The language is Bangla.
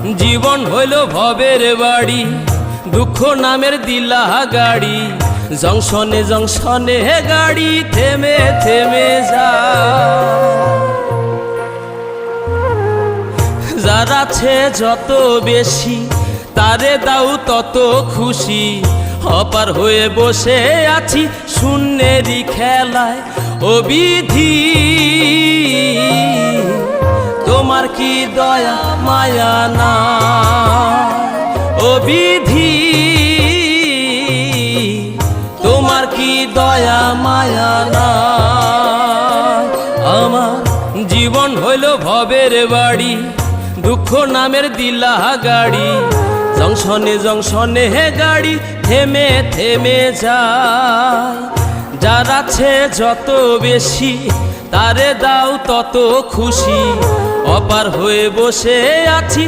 জীবন হইল ভবের বাড়ি, দুঃখ নামের দিলা গাড়ি। জংশনে জংশনে গাড়ি থেমে থেমে যায়। যার আছে যত বেশি তারে দাও তত খুশি। অপার হয়ে বসে আছি শূন্যেরই খেলায়। ও বিধি তোমার কি দয়া মায়া না? ও বিধি তোমার কি দয়া মায়া না? আমার জীবন হইল ভবের বাড়ি, দুঃখ নামের দিলা গাড়ি। জংশনে জংশনে গাড়ি থেমে থেমে যায়। যার আছে যত বেশি তারে দাও তত খুশি। অপার হয়ে বসে আছি